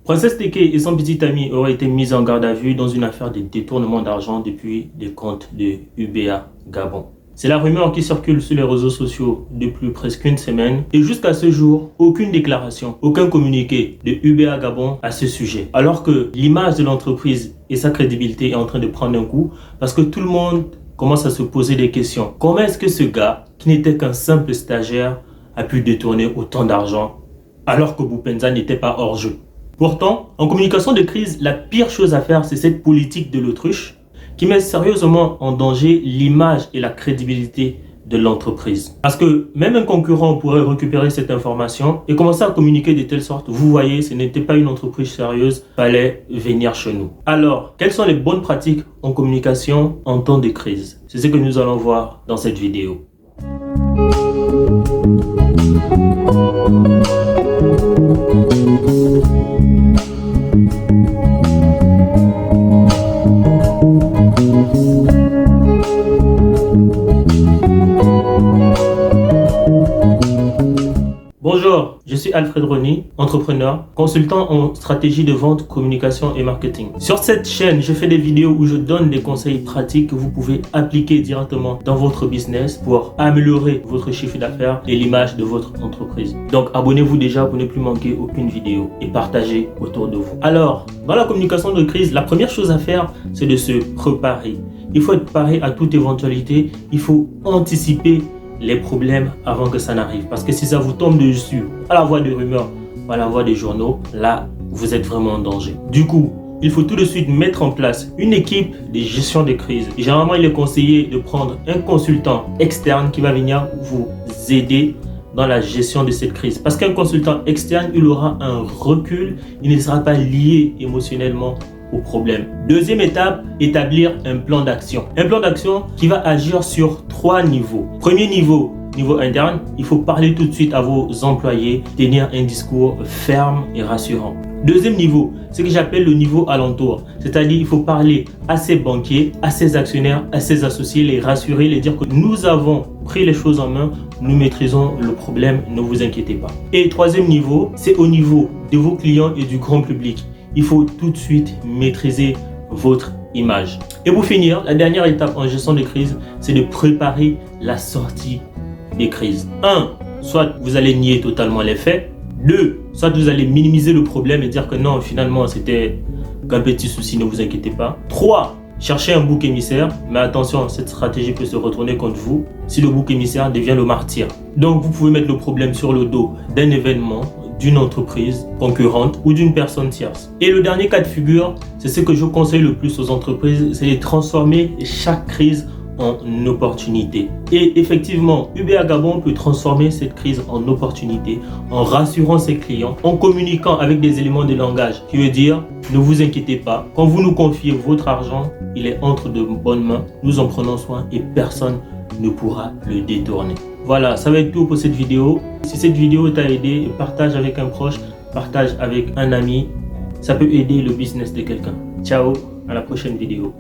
Princesse Téké et son petit ami auraient été mis en garde à vue dans une affaire de détournement d'argent depuis les comptes de UBA Gabon. C'est la rumeur qui circule sur les réseaux sociaux depuis presque une semaine et jusqu'à ce jour, aucune déclaration, aucun communiqué de UBA Gabon à ce sujet. Alors que l'image de l'entreprise et sa crédibilité est en train de prendre un coup parce que tout le monde commence à se poser des questions. Comment est-ce que ce gars, qui n'était qu'un simple stagiaire, a pu détourner autant d'argent alors que Boupenza n'était pas hors jeu? Pourtant, en communication de crise, la pire chose à faire, c'est cette politique de l'autruche qui met sérieusement en danger l'image et la crédibilité de l'entreprise. Parce que même un concurrent pourrait récupérer cette information et commencer à communiquer de telle sorte, vous voyez, ce n'était pas une entreprise sérieuse, fallait venir chez nous. Alors, quelles sont les bonnes pratiques en communication en temps de crise? C'est ce que nous allons voir dans cette vidéo. Bonjour, je suis Alfred Rony, entrepreneur, consultant en stratégie de vente, communication et marketing. Sur cette chaîne, je fais des vidéos où je donne des conseils pratiques que vous pouvez appliquer directement dans votre business pour améliorer votre chiffre d'affaires et l'image de votre entreprise. Donc abonnez-vous déjà pour ne plus manquer aucune vidéo et partagez autour de vous. Alors, dans la communication de crise, la première chose à faire, c'est de se préparer. Il faut être paré à toute éventualité, il faut anticiper les problèmes avant que ça n'arrive. Parce que si ça vous tombe dessus à la voix des rumeurs, à la voix des journaux, là, vous êtes vraiment en danger. Du coup, il faut tout de suite mettre en place une équipe de gestion de crise. Et généralement, il est conseillé de prendre un consultant externe qui va venir vous aider dans la gestion de cette crise. Parce qu'un consultant externe, il aura un recul, il ne sera pas lié émotionnellement au problème. Deuxième étape, établir un plan d'action. Un plan d'action qui va agir sur 3 niveaux. Premier niveau, niveau interne, il faut parler tout de suite à vos employés, tenir un discours ferme et rassurant. Deuxième niveau, ce que j'appelle le niveau alentour, c'est-à-dire il faut parler à ses banquiers, à ses actionnaires, à ses associés, les rassurer, les dire que nous avons pris les choses en main, nous maîtrisons le problème, ne vous inquiétez pas. Et troisième niveau, c'est au niveau de vos clients et du grand public. Il faut tout de suite maîtriser votre image. Et pour finir, la dernière étape en gestion de crise, c'est de préparer la sortie des crises. 1. Soit vous allez nier totalement les faits. 2. Soit vous allez minimiser le problème et dire que non, finalement, c'était qu'un petit souci, ne vous inquiétez pas. 3. Cherchez un bouc émissaire, mais attention, cette stratégie peut se retourner contre vous si le bouc émissaire devient le martyr. Donc, vous pouvez mettre le problème sur le dos d'un événement, d'une entreprise concurrente ou d'une personne tierce. Et le dernier cas de figure, c'est ce que je conseille le plus aux entreprises, c'est de transformer chaque crise en opportunité. Et effectivement, UBA Gabon peut transformer cette crise en opportunité en rassurant ses clients, en communiquant avec des éléments de langage qui veut dire ne vous inquiétez pas, quand vous nous confiez votre argent, il est entre de bonnes mains, nous en prenons soin et personne ne pourra le détourner. Voilà, ça va être tout pour cette vidéo. Si cette vidéo t'a aidé, partage avec un proche, partage avec un ami. Ça peut aider le business de quelqu'un. Ciao, à la prochaine vidéo.